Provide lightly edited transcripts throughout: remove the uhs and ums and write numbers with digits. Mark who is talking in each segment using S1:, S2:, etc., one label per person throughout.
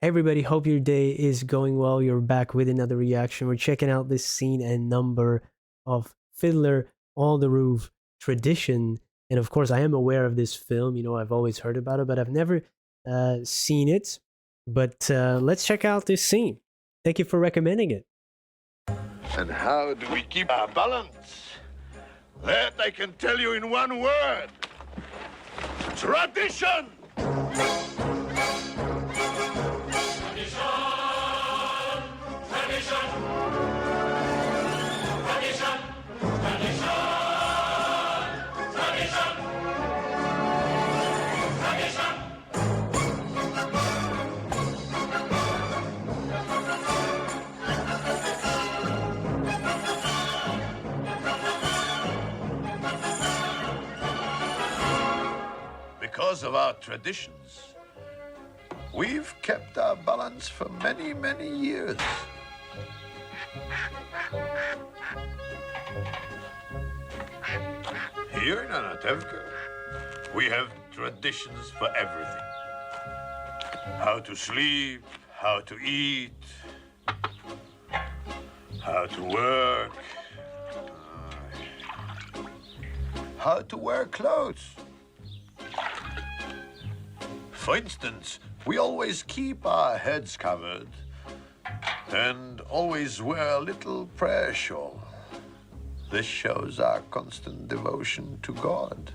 S1: Hey everybody, hope your day is going well. You're back with another reaction. We're checking out this scene and number of Fiddler on the Roof tradition. And of course, I am aware of this film. You know, I've always heard about it, but I've never seen it. But let's check out this scene. Thank you for recommending it.
S2: And how do we keep our balance? That I can tell you in one word. Tradition! Because of our traditions, we've kept our balance for many, many years. Here in Anatevka, we have traditions for everything. How to sleep, how to eat, how to work, how to wear clothes. For instance, we always keep our heads covered and always wear a little prayer shawl. This shows our constant devotion to God.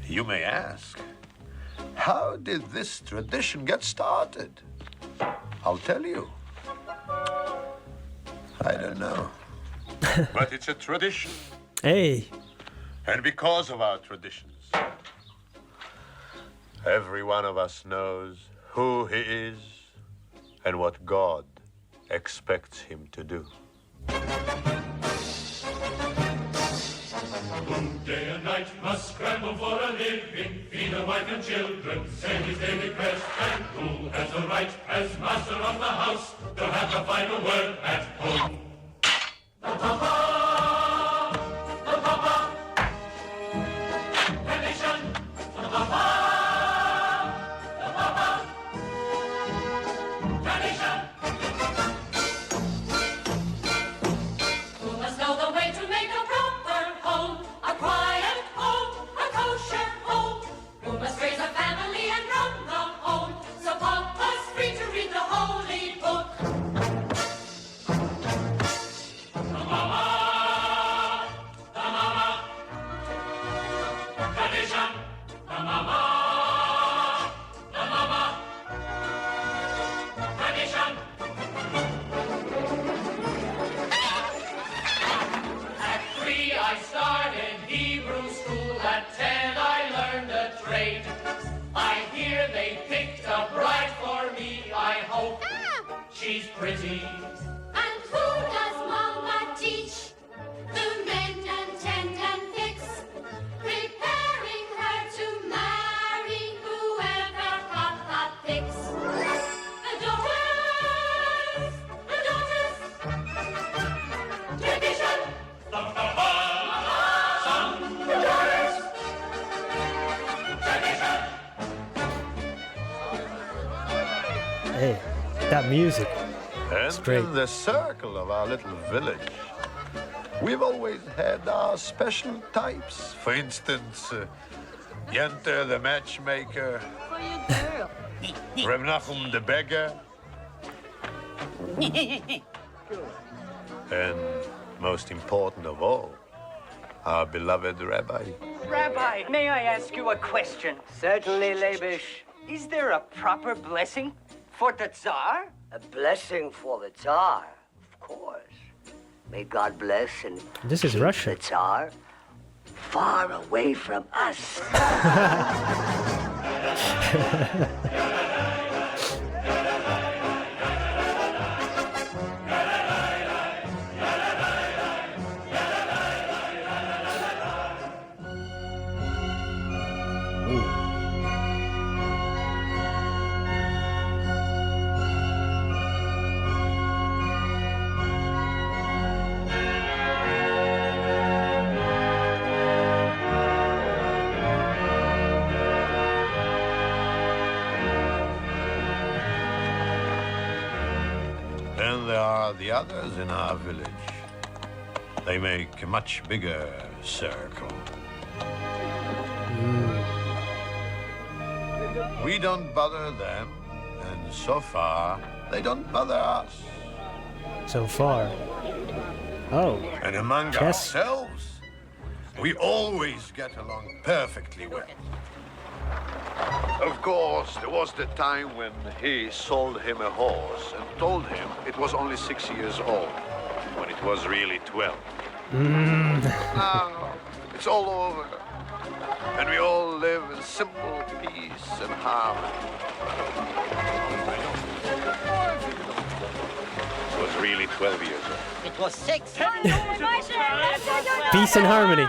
S2: You may ask, how did this tradition get started? I'll tell you. I don't know. But it's a tradition.
S1: Hey.
S2: And because of our traditions, every one of us knows who he is and what God expects him to do.
S3: Who day and night must scramble for a living, feed a wife and children, send his daily quest, and who has the right, as master of the house, to have the final word at home? The Papa! The Papa! Tradition! The Papa! The Papa! Tradition! Who must know the way to make a proper home? A quiet home, a kosher home. Who must raise a family and run the home? So Papa's free to read the holy book. The mama, the mama. Tradition, the mama, the mama. Tradition. At 3 I started Hebrew school, at 10 I learned a trade. I hear they picked a bride for me, I hope she's pretty.
S4: And who does Mama teach? To mend and tend and fix, preparing her to marry whoever Papa picks. The daughters, tradition,
S3: The Papa, son, the daughters. Tradition.
S1: Hey, that music.
S2: And
S1: great.
S2: in the circle of our little village, we've always had our special types. For instance, Yente the matchmaker,
S5: For your girl.
S2: Reb Nachum the beggar, and most important of all, our beloved rabbi.
S6: Rabbi, may I ask you a question?
S7: Certainly, Labish.
S6: Is there a proper blessing for the Tsar?
S7: A blessing for the Tsar, of course. May God bless and
S1: This is
S7: keep
S1: Russia.
S7: the Tsar far away from us.
S2: there are the others in our village. They make a much bigger circle. We don't bother them, and so far, they don't bother us.
S1: So far. Oh.
S2: And among
S1: Chess.
S2: ourselves, we always get along perfectly well. Of course, there was the time when he sold him a horse and told him it was only 6 years old, when it was really 12. Now, it's all over, and we all live in simple peace and harmony. It was really 12 years old.
S6: It was 6.
S1: Peace and harmony.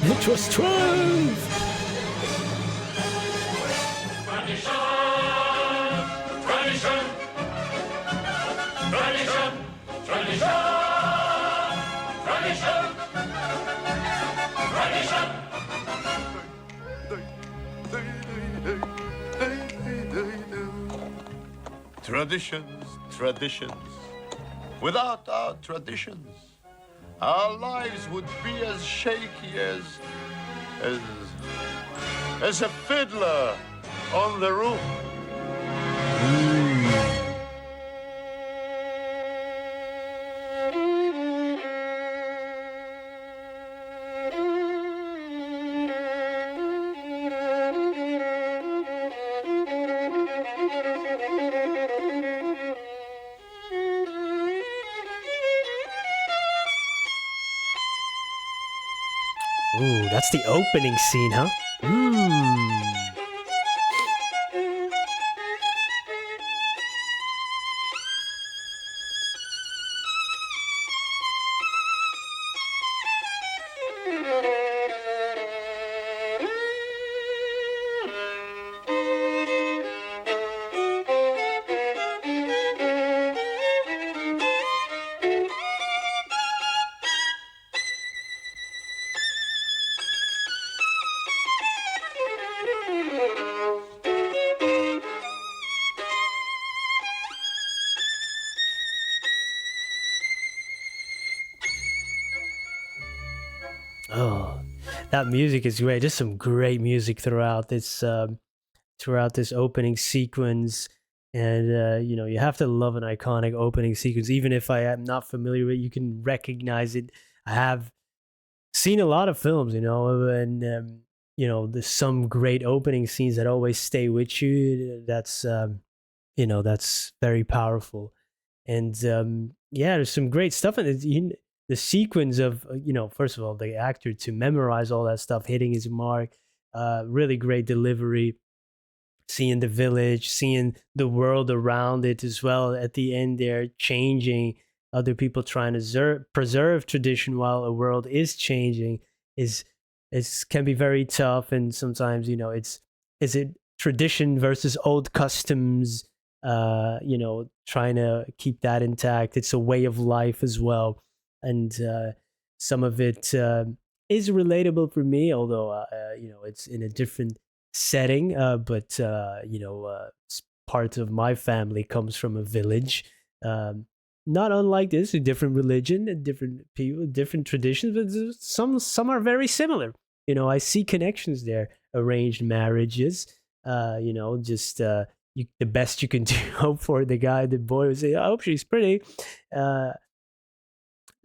S1: It was 12.
S2: Traditions, traditions. Without our traditions, our lives would be as shaky as a fiddler on the roof.
S1: Ooh, that's the opening scene, huh? Oh, that music is great. Just some great music throughout this opening sequence, and you have to love an iconic opening sequence. Even if I am not familiar with it, you can recognize it. I have seen a lot of films, and there's some great opening scenes that always stay with you. That's very powerful, and there's some great stuff in it. The sequence of first of all, the actor to memorize all that stuff, hitting his mark, really great delivery, seeing the village, seeing the world around it as well. At the end, they're changing, other people trying to preserve tradition while a world is changing is can be very tough. And sometimes is it tradition versus old customs, trying to keep that intact. It's a way of life as well. And some of it is relatable for me, although it's in a different setting. But part of my family comes from a village, not unlike this, a different religion, different people, different traditions, but some are very similar. I see connections there. Arranged marriages, the best you can do. Hope for the boy would say, "I hope she's pretty."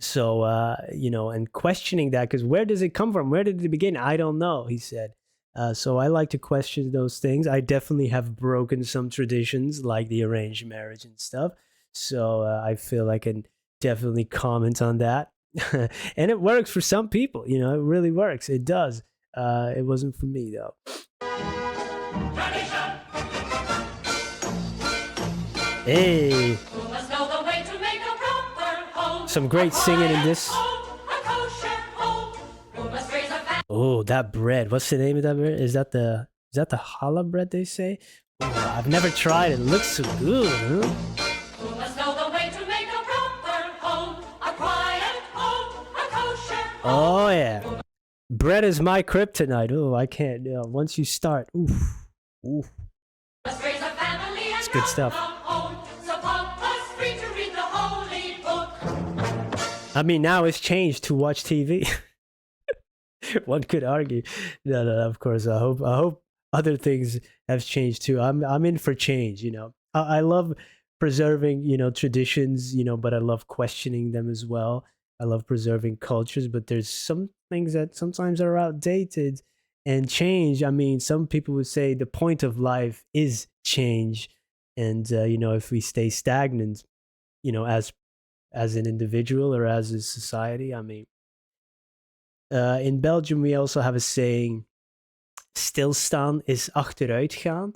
S1: So, and questioning that, because where does it come from? Where did it begin? I don't know, he said. So I like to question those things. I definitely have broken some traditions, like the arranged marriage and stuff. So I feel I can definitely comment on that. And it works for some people, it really works. It does. It wasn't for me, though. Hey. Some great singing in this. Oh, that bread. What's the name of that bread? Is that the challah bread they say? Oh, I've never tried it. It looks so good, huh? Oh yeah, bread is my kryptonite. Oh, I can't. Once you start, oof, oof,
S4: Let's raise a family and
S1: it's good
S4: run
S1: stuff.
S4: from home. So Papa's free to read the holy book.
S1: I mean, now it's changed to watch TV. One could argue. No, no, of course. I hope other things have changed too. I'm in for change. I love preserving traditions. But I love questioning them as well. I love preserving cultures, but there's some things that sometimes are outdated and change. I mean, some people would say the point of life is change, and if we stay stagnant, as an individual or as a society, I mean, in Belgium, we also have a saying, stilstaan is achteruitgaan,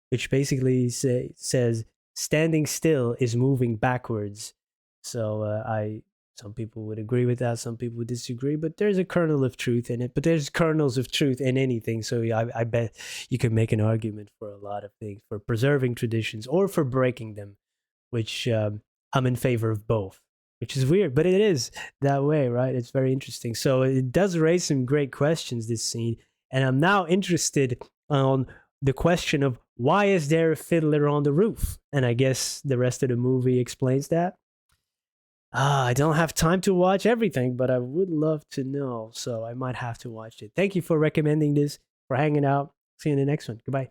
S1: which basically says standing still is moving backwards. So some people would agree with that, some people would disagree, but there's a kernel of truth in it. But there's kernels of truth in anything. So I bet you can make an argument for a lot of things, for preserving traditions or for breaking them, which I'm in favor of both, which is weird, but it is that way, right? It's very interesting. So it does raise some great questions, this scene. And I'm now interested on the question of why is there a fiddler on the roof? And I guess the rest of the movie explains that. I don't have time to watch everything, but I would love to know. So I might have to watch it. Thank you for recommending this, for hanging out. See you in the next one. Goodbye.